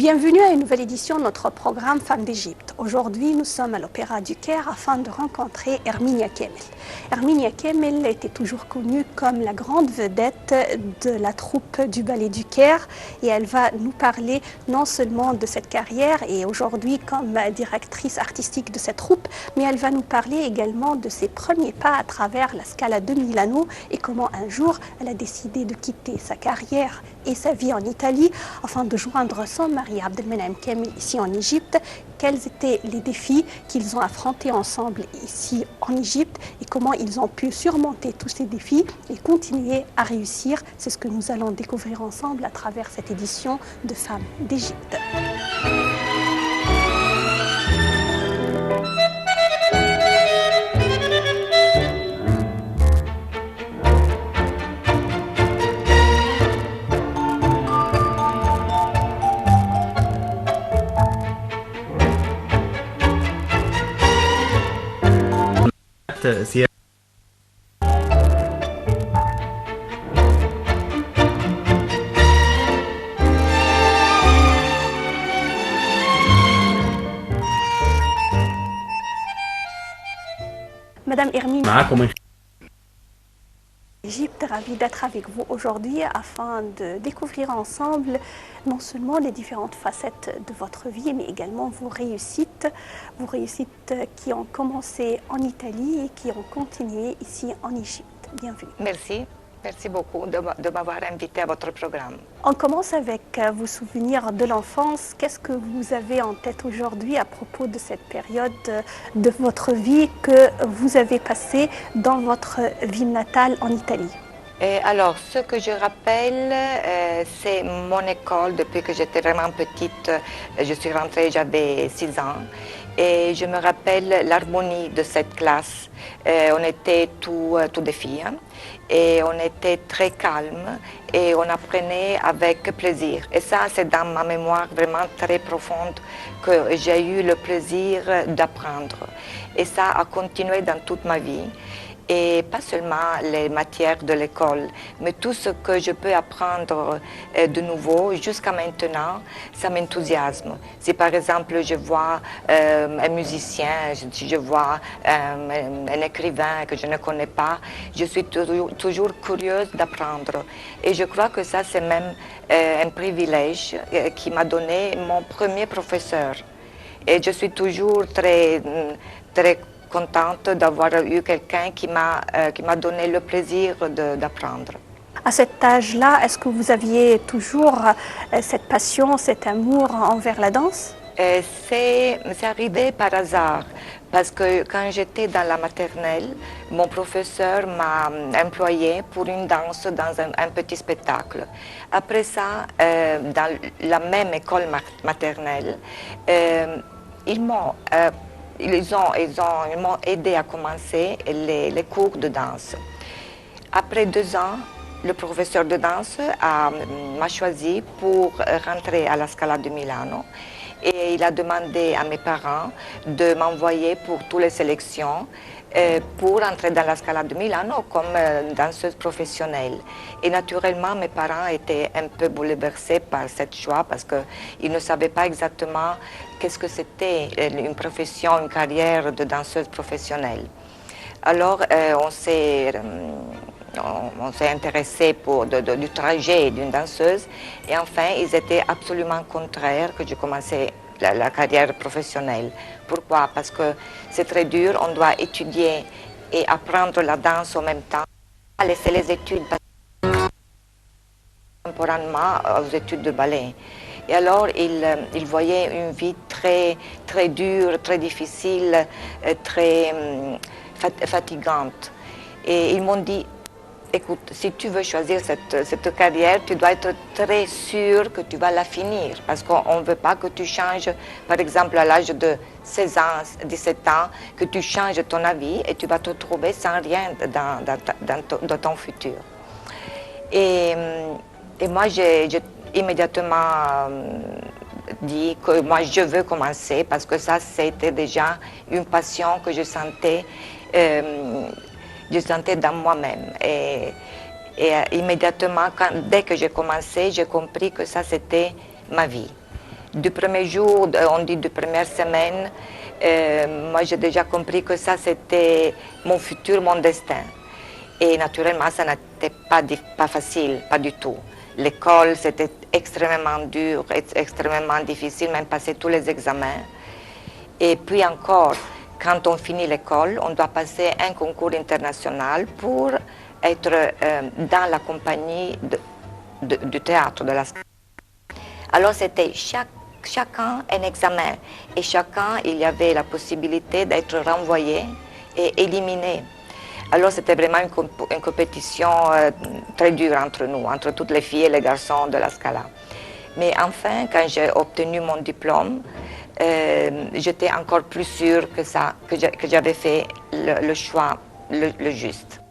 Bienvenue à une nouvelle édition de notre programme Femmes d'Égypte. Aujourd'hui, nous sommes à l'Opéra du Caire afin de rencontrer Herminia Kemel. Herminia Kemel était toujours connue comme la grande vedette de la troupe du Ballet du Caire et elle va nous parler non seulement de cette carrière et aujourd'hui comme directrice artistique de cette troupe, mais elle va nous parler également de ses premiers pas à travers la Scala de Milano et comment un jour elle a décidé de quitter sa carrière et sa vie en Italie afin de joindre son mari Abdelmenem Kemel ici en Égypte. Quels étaient les défis qu'ils ont affrontés ensemble ici en Égypte et comment ils ont pu surmonter tous ces défis et continuer à réussir. C'est ce que nous allons découvrir ensemble à travers cette édition de Femmes d'Égypte. سياسة. Madame Hermine معاكم من Égypte, ravie d'être avec vous aujourd'hui afin de découvrir ensemble non seulement les différentes facettes de votre vie, mais également vos réussites qui ont commencé en Italie et qui ont continué ici en Égypte. Bienvenue. Merci beaucoup de m'avoir invité à votre programme. On commence avec vos souvenirs de l'enfance. Qu'est-ce que vous avez en tête aujourd'hui à propos de cette période de votre vie que vous avez passée dans votre ville natale en Italie? Et alors, ce que je rappelle, c'est mon école. Depuis que j'étais vraiment petite, je suis rentrée, j'avais 6 ans. Et je me rappelle l'harmonie de cette classe. On était tous des filles et on était très calmes et on apprenait avec plaisir. Et ça, c'est dans ma mémoire vraiment très profonde que j'ai eu le plaisir d'apprendre. Et ça a continué dans toute ma vie. Et pas seulement les matières de l'école, mais tout ce que je peux apprendre de nouveau jusqu'à maintenant, ça m'enthousiasme. Si par exemple je vois un musicien, si je vois un écrivain que je ne connais pas, je suis toujours curieuse d'apprendre. Et je crois que ça c'est même un privilège qui m'a donné mon premier professeur. Et je suis toujours très contente d'avoir eu quelqu'un qui m'a donné le plaisir d'apprendre. À cet âge-là, est-ce que vous aviez toujours cette passion, cet amour envers la danse? C'est arrivé par hasard, parce que quand j'étais dans la maternelle, mon professeur m'a employée pour une danse dans un petit spectacle. Après ça, dans la même école maternelle, ils m'ont aidé à commencer les cours de danse. Après 2 ans, le professeur de danse m'a choisi pour rentrer à la Scala de Milano et il a demandé à mes parents de m'envoyer pour toutes les sélections pour entrer dans la Scala de Milano comme danseuse professionnelle. Et naturellement, mes parents étaient un peu bouleversés par ce choix parce qu'ils ne savaient pas exactement qu'est-ce que c'était une profession, une carrière de danseuse professionnelle. Alors, on s'est intéressé du trajet d'une danseuse et enfin, ils étaient absolument contraires que je commençais la carrière professionnelle. Pourquoi? Parce que c'est très dur, on doit étudier et apprendre la danse en même temps. Laisser les études temporairement aux études de ballet. Et alors, ils voyaient une vie très, très dure, très difficile, très fatigante. Et ils m'ont dit, écoute, si tu veux choisir cette carrière, tu dois être très sûr que tu vas la finir. Parce qu'on ne veut pas que tu changes, par exemple, à l'âge de 16 ans, 17 ans, que tu changes ton avis et tu vas te trouver sans rien dans ton futur. Et moi, j'ai immédiatement dit que moi, je veux commencer parce que ça, c'était déjà une passion que je sentais dans moi-même. Et immédiatement, dès que j'ai commencé, j'ai compris que ça, c'était ma vie. Du premier jour, on dit de première semaine, moi j'ai déjà compris que ça c'était mon futur, mon destin. Et naturellement, ça n'était pas facile, pas du tout. L'école, c'était extrêmement dur, extrêmement difficile, même passer tous les examens. Et puis encore, quand on finit l'école, on doit passer un concours international pour être dans la compagnie du théâtre, de la Scala. Alors c'était chacun un examen et chacun, il y avait la possibilité d'être renvoyé et éliminé. Alors c'était vraiment une compétition très dure entre nous, entre toutes les filles et les garçons de la Scala. Mais enfin, quand j'ai obtenu mon diplôme, j'étais encore plus sûre que j'avais fait le choix le juste.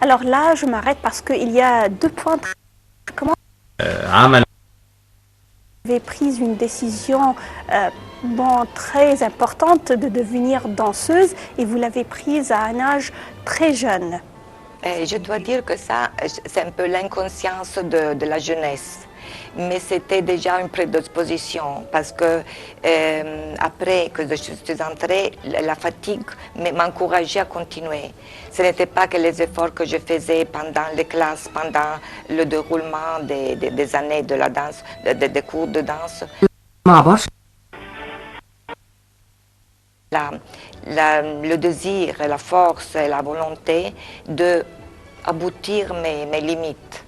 Alors là, je m'arrête parce qu'il y a 2 points. Comment عمل vous avez pris une décision très importante de devenir danseuse et vous l'avez prise à un âge très jeune. Et je dois dire que ça, c'est un peu l'inconscience de la jeunesse. Mais c'était déjà une prédisposition parce que après que je suis entrée, la fatigue m'encourageait à continuer. Ce n'était pas que les efforts que je faisais pendant les classes, pendant le déroulement des années de la danse, des cours de danse. Le désir, la force et la volonté d'aboutir mes limites.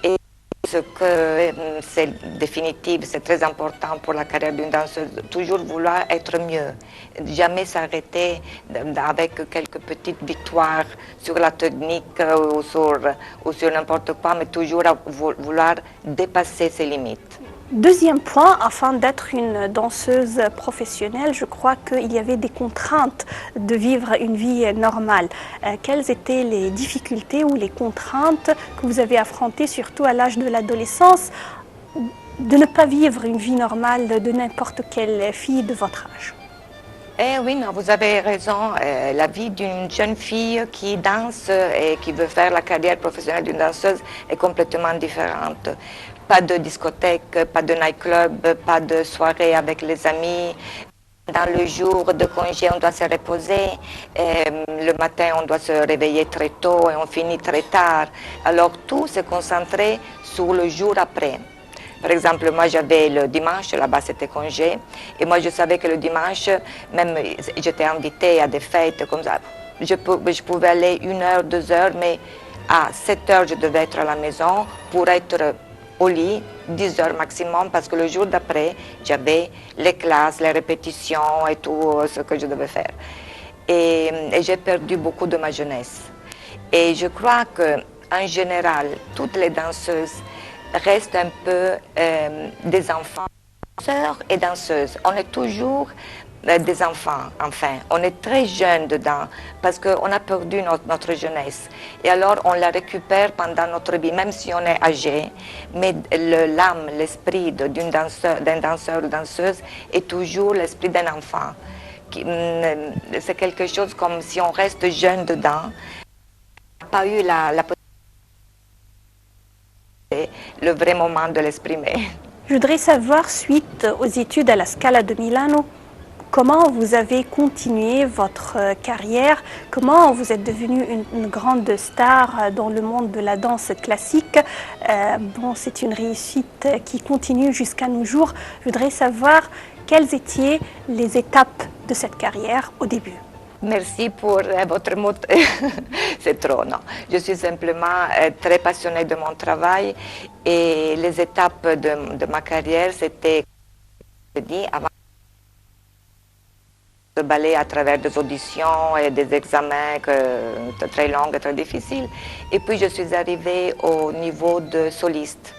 Et ce que c'est définitif, c'est très important pour la carrière d'une danseuse, toujours vouloir être mieux, jamais s'arrêter avec quelques petites victoires sur la technique ou sur n'importe quoi, mais toujours vouloir dépasser ses limites. Deuxième point, afin d'être une danseuse professionnelle, je crois qu'il y avait des contraintes de vivre une vie normale. Quelles étaient les difficultés ou les contraintes que vous avez affrontées, surtout à l'âge de l'adolescence, de ne pas vivre une vie normale de n'importe quelle fille de votre âge? Eh oui, non, vous avez raison. La vie d'une jeune fille qui danse et qui veut faire la carrière professionnelle d'une danseuse est complètement différente. Pas de discothèque, pas de nightclub, pas de soirée avec les amis. Dans le jour de congé, on doit se reposer. Le matin, on doit se réveiller très tôt et on finit très tard. Alors tout se concentrait sur le jour après. Par exemple, moi j'avais le dimanche, là-bas c'était congé, et moi je savais que le dimanche, même j'étais invitée à des fêtes comme ça, je pouvais aller 1 heure, 2 heures, mais à 7 heures je devais être à la maison pour être au lit 10 heures maximum, parce que le jour d'après, j'avais les classes, les répétitions et tout ce que je devais faire. Et j'ai perdu beaucoup de ma jeunesse. Et je crois qu'en général, toutes les danseuses restent un peu des enfants, danseurs et danseuses. On est toujours des enfants, enfin. On est très jeunes dedans parce qu'on a perdu notre jeunesse. Et alors, on la récupère pendant notre vie, même si on est âgé. Mais l'âme, l'esprit d'un danseur ou danseuse est toujours l'esprit d'un enfant. C'est quelque chose comme si on reste jeune dedans. On n'a pas eu la possibilité, le vrai moment de l'exprimer. Je voudrais savoir, suite aux études à la Scala de Milano, comment vous avez continué votre carrière, comment vous êtes devenue une grande star dans le monde de la danse classique. C'est une réussite qui continue jusqu'à nos jours. Je voudrais savoir quelles étaient les étapes de cette carrière au début. Merci pour votre mot. C'est trop, non. Je suis simplement très passionnée de mon travail et les étapes de ma carrière, c'était, avant de ballet à travers des auditions et des examens très longs et très difficiles. Et puis je suis arrivée au niveau de soliste.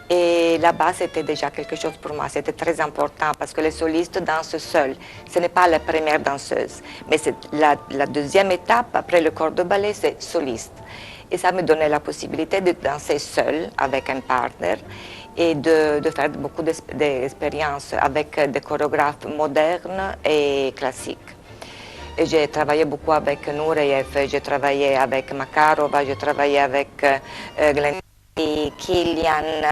Et là-bas, c'était déjà quelque chose pour moi. C'était très important parce que les solistes dansent seuls. Ce n'est pas la première danseuse. Mais c'est la deuxième étape, après le corps de ballet, c'est soliste. Et ça me donnait la possibilité de danser seule avec un partenaire et de faire beaucoup d'expériences avec des chorégraphes modernes et classiques. Et j'ai travaillé beaucoup avec Nureyev, j'ai travaillé avec Makarova, j'ai travaillé avec Glenn et Kilian,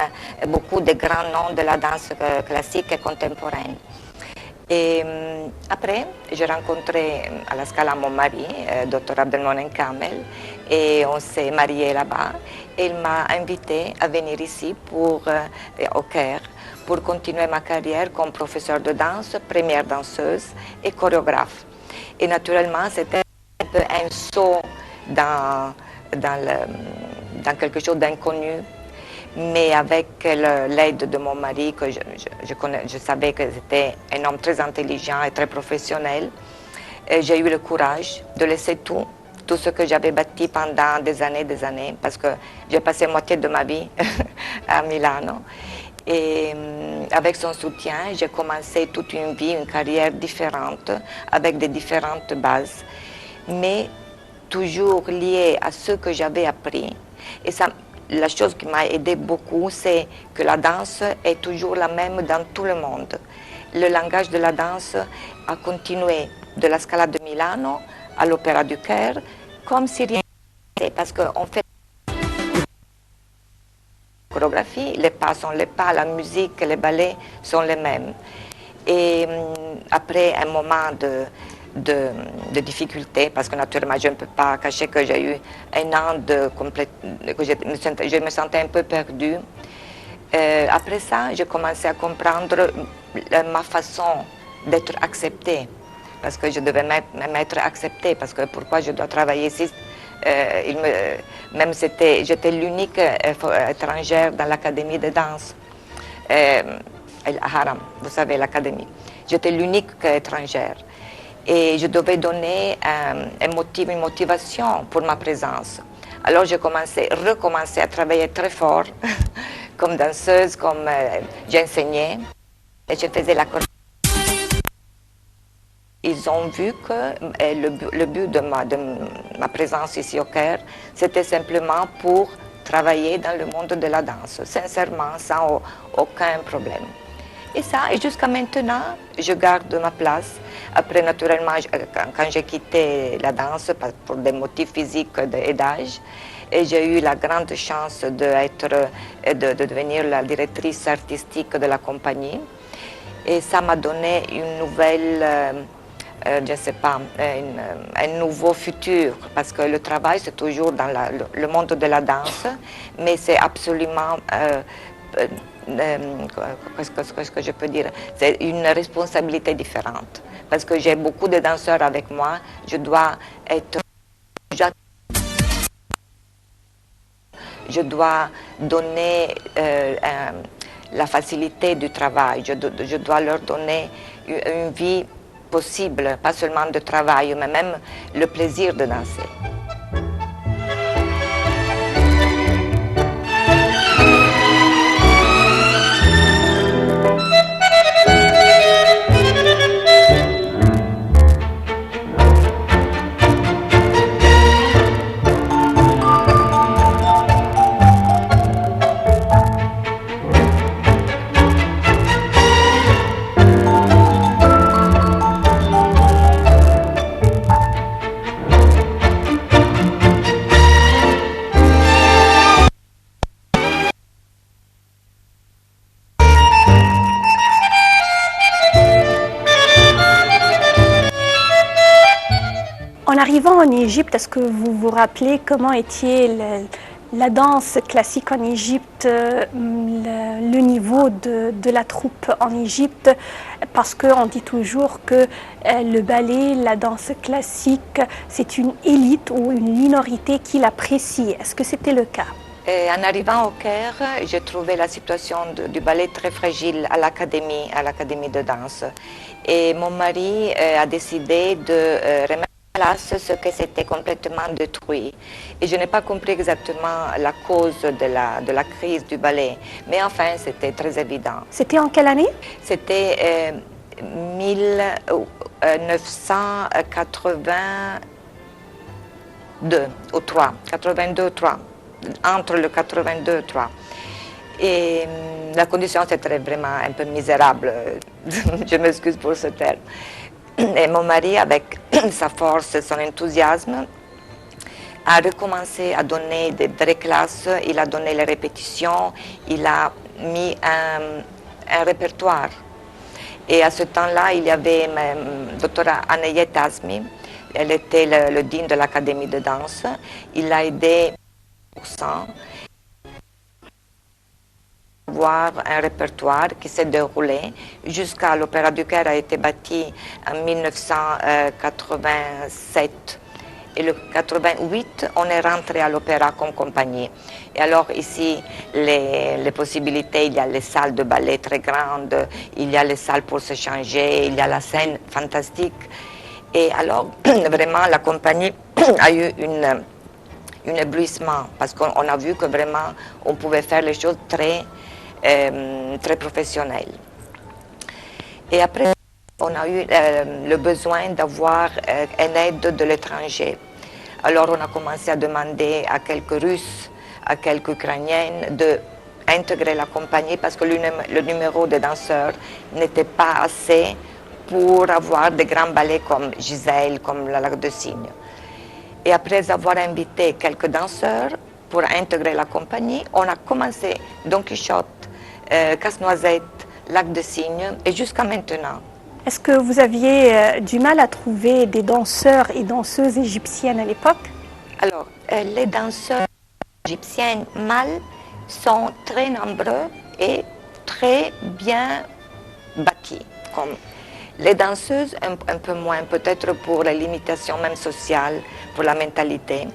beaucoup de grands noms de la danse classique et contemporaine. Et après, j'ai rencontré à la Scala mon mari, Dr Abdelmonem Kamel, et on s'est mariés là-bas. Et il m'a invité à venir ici au Caire pour continuer ma carrière comme professeur de danse, première danseuse et chorégraphe. Et naturellement, c'était un peu un saut dans quelque chose d'inconnu, mais avec l'aide de mon mari, que je savais que c'était un homme très intelligent et très professionnel, j'ai eu le courage de laisser tout ce que j'avais bâti pendant des années, parce que j'ai passé moitié de ma vie à Milano. Et avec son soutien, j'ai commencé toute une vie, une carrière différente, avec des différentes bases, mais toujours liée à ce que j'avais appris. Et ça, la chose qui m'a aidé beaucoup, c'est que la danse est toujours la même dans tout le monde. Le langage de la danse a continué de la Scala de Milano à l'Opéra du Caire, comme si rien n'était, parce qu'on fait la chorégraphie, les pas sont les pas, la musique, les ballets sont les mêmes. Et après un moment de difficulté, parce que naturellement je ne peux pas cacher que j'ai eu un an que je me sentais un peu perdue. Après ça, j'ai commencé à comprendre ma façon d'être acceptée, parce que je devais m'être acceptée, parce que pourquoi je dois travailler ici? Même j'étais l'unique étrangère dans l'académie de danse, El Haram, vous savez, l'académie. J'étais l'unique étrangère. Et je devais donner une motivation pour ma présence. Alors j'ai recommencé à travailler très fort comme danseuse, comme j'enseignais et je faisais la chorégraphie. Ils ont vu que le but de ma présence ici au Caire, c'était simplement pour travailler dans le monde de la danse, sincèrement, sans aucun problème. Et ça, et jusqu'à maintenant, je garde ma place. Après, naturellement, quand j'ai quitté la danse pour des motifs physiques et d'âge, et j'ai eu la grande chance de devenir la directrice artistique de la compagnie. Et ça m'a donné une nouvelle, je ne sais pas, un nouveau futur, parce que le travail, c'est toujours dans le monde de la danse, mais c'est absolument... qu'est-ce que je peux dire? C'est une responsabilité différente. Parce que j'ai beaucoup de danseurs avec moi, je dois donner la facilité du travail, je dois leur donner une vie possible, pas seulement de travail, mais même le plaisir de danser. En arrivant en Égypte, est-ce que vous vous rappelez comment était la danse classique en Égypte, le niveau de la troupe en Égypte? Parce qu'on dit toujours que le ballet, la danse classique, c'est une élite ou une minorité qui l'apprécie. Est-ce que c'était le cas? Et en arrivant au Caire, j'ai trouvé la situation du ballet très fragile à l'académie de danse. Et mon mari a décidé de remettre en place ce que c'était complètement détruit. Et je n'ai pas compris exactement la cause de la crise du ballet, mais enfin, c'était très évident. C'était en quelle année? C'était 1982 ou 3, 82 3. Entre le 82 et 3. Et la condition c'était vraiment un peu misérable, je m'excuse pour ce terme. Et mon mari, avec sa force et son enthousiasme, a recommencé à donner des vraies classes, il a donné les répétitions, il a mis un répertoire. Et à ce temps-là, il y avait ma doctora Anayet Azmi, elle était le dean de l'académie de danse, il l'a aidé avoir un répertoire qui s'est déroulé jusqu'à l'Opéra du Caire a été bâti en 1987 et le 88 on est rentré à l'opéra comme compagnie. Et alors ici les possibilités, il y a les salles de ballet très grandes, il y a les salles pour se changer, il y a la scène fantastique et alors vraiment la compagnie a eu un éblouissement parce qu'on a vu que vraiment on pouvait faire les choses très professionnelles. Et après, on a eu le besoin d'avoir une aide de l'étranger. Alors on a commencé à demander à quelques Russes, à quelques Ukrainiennes d'intégrer la compagnie parce que le numéro de danseurs n'était pas assez pour avoir des grands ballets comme Gisèle, comme la Lac de Cygne. Et après avoir invité quelques danseurs pour intégrer la compagnie, on a commencé Don Quichotte, Casse-Noisette, Lac de Cygne et jusqu'à maintenant. Est-ce que vous aviez du mal à trouver des danseurs et danseuses égyptiennes à l'époque? Alors, les danseurs égyptiennes mâles sont très nombreux et très bien bâtis. Comme les danseuses, un peu moins, peut-être pour la limitation même sociale, pour la mentalité.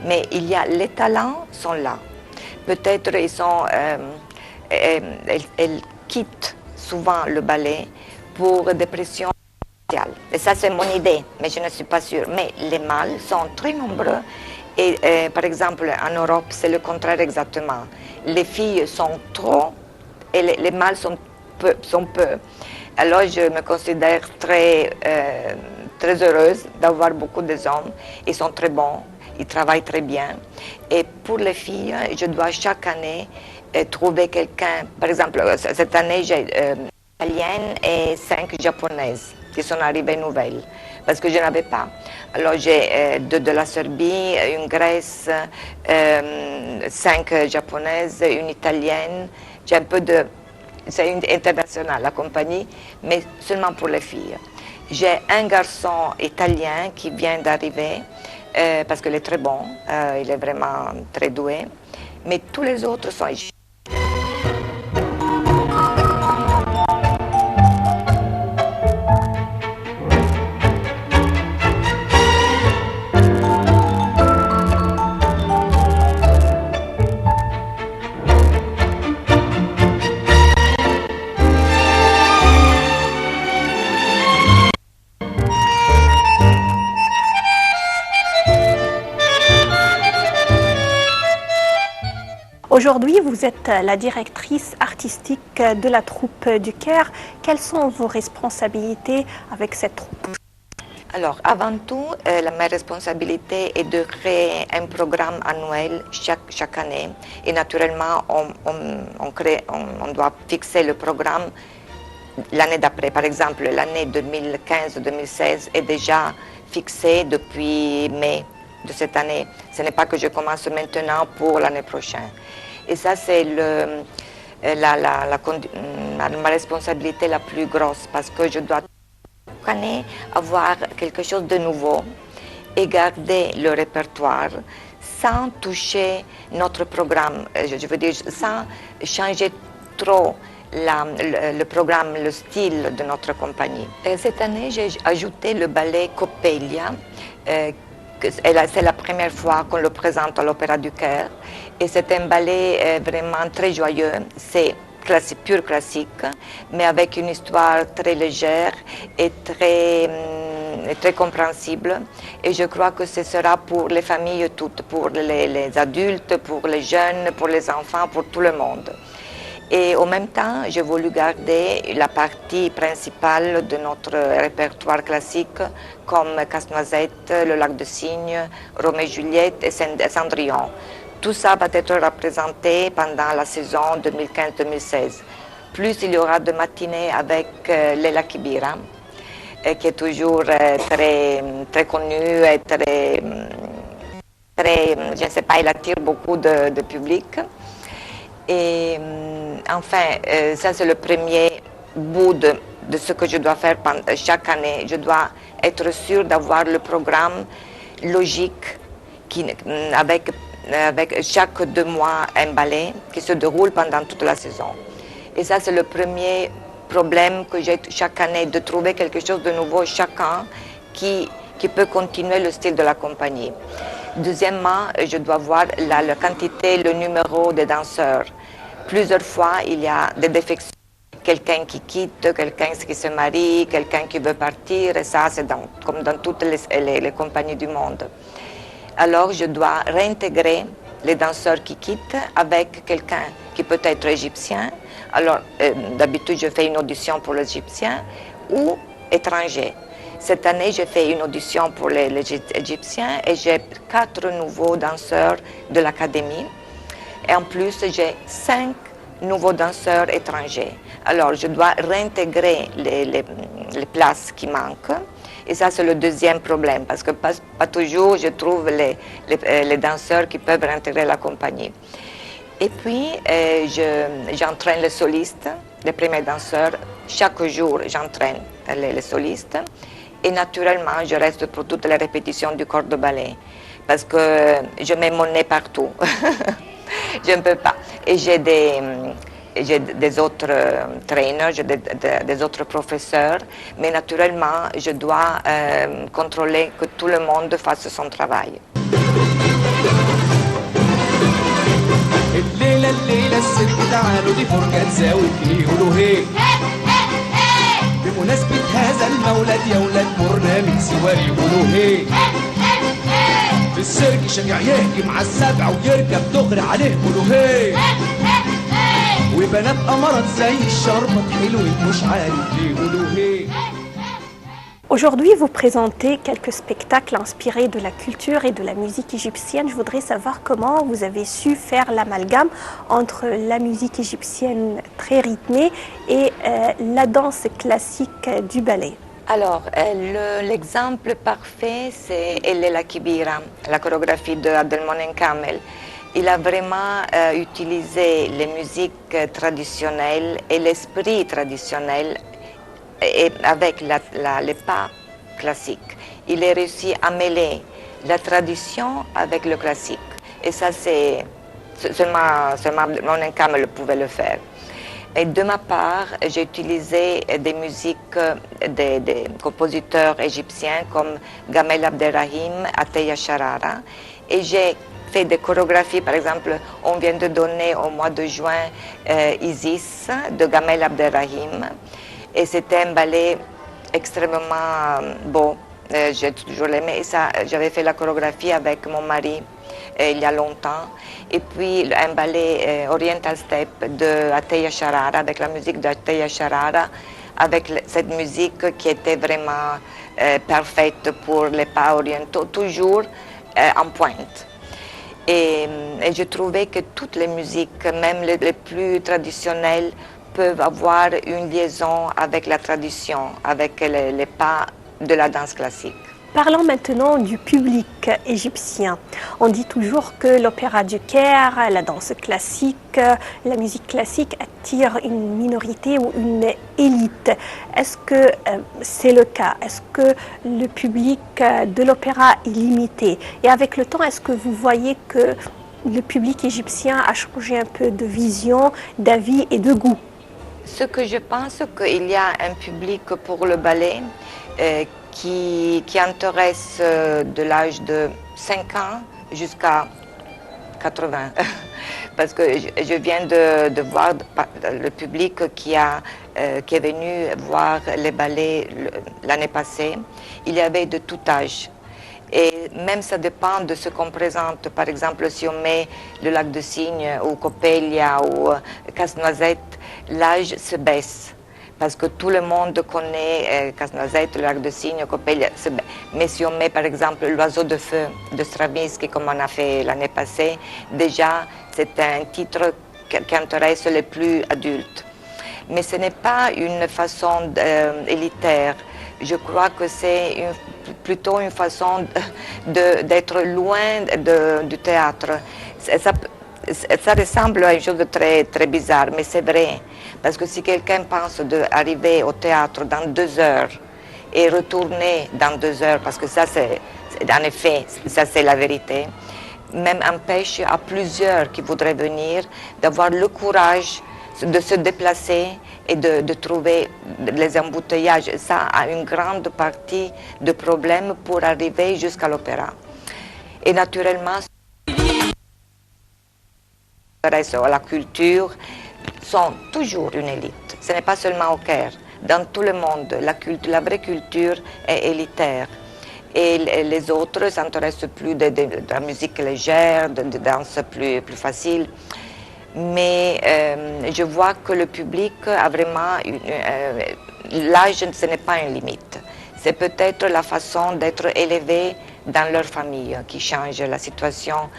Mais les talents sont là. Peut-être elles quittent souvent le ballet pour des pressions sociales. Et ça, c'est mon idée, mais je ne suis pas sûre. Mais les mâles sont très nombreux. Et par exemple, en Europe, c'est le contraire exactement. Les filles sont trop et les mâles sont peu. Alors, je me considère très heureuse d'avoir beaucoup d'hommes. Ils sont très bons, ils travaillent très bien. Et pour les filles, je dois chaque année trouver quelqu'un. Par exemple, cette année, j'ai italienne et 5 japonaises qui sont arrivées nouvelles, parce que je n'avais pas. Alors, j'ai de la Serbie, une Grèce, 5 japonaises, une italienne. J'ai un peu de... C'est international, la compagnie, mais seulement pour les filles. J'ai un garçon italien qui vient d'arriver, parce qu'il est très bon, il est vraiment très doué, mais tous les autres sont égyptiens. Aujourd'hui, vous êtes la directrice artistique de la troupe du Caire. Quelles sont vos responsabilités avec cette troupe? Alors, avant tout, ma responsabilité est de créer un programme annuel chaque année. Et naturellement, on doit fixer le programme l'année d'après. Par exemple, l'année 2015-2016 est déjà fixée depuis mai de cette année. Ce n'est pas que je commence maintenant pour l'année prochaine. Et ça, c'est ma responsabilité la plus grosse parce que je dois chaque année avoir quelque chose de nouveau et garder le répertoire sans toucher notre programme, je veux dire sans changer trop le programme, le style de notre compagnie. Et cette année, j'ai ajouté le ballet Coppelia C'est la première fois qu'on le présente à l'Opéra du Caire et c'est un ballet vraiment très joyeux. C'est classique, pur classique, mais avec une histoire très légère et très compréhensible. Et je crois que ce sera pour les familles toutes, pour les adultes, pour les jeunes, pour les enfants, pour tout le monde. Et en même temps, j'ai voulu garder la partie principale de notre répertoire classique, comme Casse-Noisette, Le Lac de Cygne, Roméo et Juliette et Cendrillon. Tout ça va être représenté pendant la saison 2015-2016. Plus il y aura de matinées avec Leila Kibira, qui est toujours très connue et très, je ne sais pas, il attire beaucoup de public. Et enfin, ça c'est le premier bout de ce que je dois faire chaque année. Je dois être sûre d'avoir le programme logique avec chaque 2 mois un ballet qui se déroule pendant toute la saison. Et ça c'est le premier problème que j'ai chaque année, de trouver quelque chose de nouveau chaque an qui peut continuer le style de la compagnie. Deuxièmement, je dois voir la quantité, le numéro des danseurs. Plusieurs fois, il y a des défections. Quelqu'un qui quitte, quelqu'un qui se marie, quelqu'un qui veut partir, et ça, c'est comme dans toutes les compagnies du monde. Alors, je dois réintégrer les danseurs qui quittent avec quelqu'un qui peut être égyptien. Alors, d'habitude, je fais une audition pour les Égyptiens ou étrangers. Cette année, j'ai fait une audition pour les Égyptiens et j'ai 4 nouveaux danseurs de l'académie. Et en plus, j'ai 5 nouveaux danseurs étrangers. Alors, je dois réintégrer les places qui manquent. Et ça, c'est le deuxième problème, parce que pas toujours je trouve les danseurs qui peuvent réintégrer la compagnie. Et puis, j'entraîne les solistes, les premiers danseurs. Chaque jour, j'entraîne les solistes. Et naturellement, je reste pour toutes les répétitions du corps de ballet, parce que je mets mon nez partout. Je ne peux pas. Et j'ai des autres trainers, j'ai des autres professeurs, mais naturellement, je dois contrôler que tout le monde fasse son travail. الليلة الليلة الست تعالوا دي فرجة تساوي يقولوا هي بمناسبة هذا المولد يا ولاد برنامج سواري يقولوا هي في السيرك شجع يهجم على السبع ويركب دغري عليه يقولوا هي وبنات قمرات زي الشربة حلوين مش عارف ليه يقولوا هي. Aujourd'hui, vous présentez quelques spectacles inspirés de la culture et de la musique égyptienne. Je voudrais savoir comment vous avez su faire l'amalgame entre la musique égyptienne très rythmée et la danse classique du ballet. Alors, l'exemple parfait, c'est Leila Kibira, la chorégraphie de Abdelmonem Kamel. Il a vraiment utilisé les musiques traditionnelles et l'esprit traditionnel et avec les pas classiques. Il a réussi à mêler la tradition avec le classique. Et ça, seulement Abdelmonem Kamel pouvait le faire. Et de ma part, j'ai utilisé des musiques des compositeurs égyptiens comme Gamel Abderrahim, Ataya Sharara. Et j'ai fait des chorégraphies, par exemple, on vient de donner au mois de juin Isis de Gamel Abderrahim. Et c'était un ballet extrêmement beau, j'ai toujours aimé. Et ça, j'avais fait la chorégraphie avec mon mari il y a longtemps. Et puis un ballet Oriental Step de Ataya Sharara, avec la musique d'Ataya Sharara, avec cette musique qui était vraiment parfaite pour les pas orientaux, toujours en pointe. Et je trouvais que toutes les musiques, même les plus traditionnelles, peuvent avoir une liaison avec la tradition, avec les pas de la danse classique. Parlons maintenant du public égyptien. On dit toujours que l'opéra du Caire, la danse classique, la musique classique attire une minorité ou une élite. Est-ce que c'est le cas? Est-ce que le public de l'opéra est limité? Et avec le temps, est-ce que vous voyez que le public égyptien a changé un peu de vision, d'avis et de goût? Ce que je pense qu'il y a un public pour le ballet qui intéresse de l'âge de 5 ans jusqu'à 80. Parce que je viens de voir le public qui est venu voir les ballets l'année passée. Il y avait de tout âge. Et même ça dépend de ce qu'on présente. Par exemple, si on met le Lac de Cygne ou Coppelia ou Casse-Noisette, l'âge se baisse. Parce que tout le monde connaît Casse-Noisette, le Lac de Cygne, Coppelia. Mais si on met par exemple L'Oiseau de Feu de Stravinsky, comme on a fait l'année passée, déjà c'est un titre qui intéresse les plus adultes. Mais ce n'est pas une façon élitaire. Je crois que c'est plutôt une façon d'être loin du théâtre. Ça ressemble à une chose de très, très bizarre, mais c'est vrai. Parce que si quelqu'un pense d'arriver au théâtre dans 2 heures et retourner dans 2 heures, parce que ça, en effet, ça c'est la vérité, même empêche à plusieurs qui voudraient venir d'avoir le courage de se déplacer et de trouver les embouteillages. Ça a une grande partie de problèmes pour arriver jusqu'à l'opéra. Et naturellement, la culture sont toujours une élite. Ce n'est pas seulement au Caire. Dans tout le monde, la vraie culture est élitaire. Et les autres s'intéressent plus de la musique légère, de danse plus facile. Mais je vois que le public a vraiment... l'âge, ce n'est pas une limite. C'est peut-être la façon d'être élevé dans leur famille qui change la situation,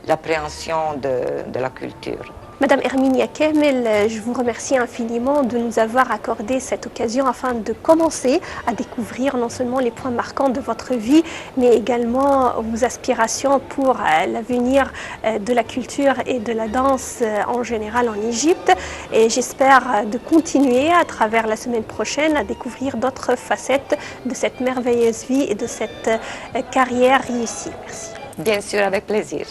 l'appréhension de la culture. Madame Herminia Kemel, je vous remercie infiniment de nous avoir accordé cette occasion afin de commencer à découvrir non seulement les points marquants de votre vie, mais également vos aspirations pour l'avenir de la culture et de la danse en général en Égypte. Et j'espère de continuer à travers la semaine prochaine à découvrir d'autres facettes de cette merveilleuse vie et de cette carrière réussie. Merci. Bien sûr, avec plaisir.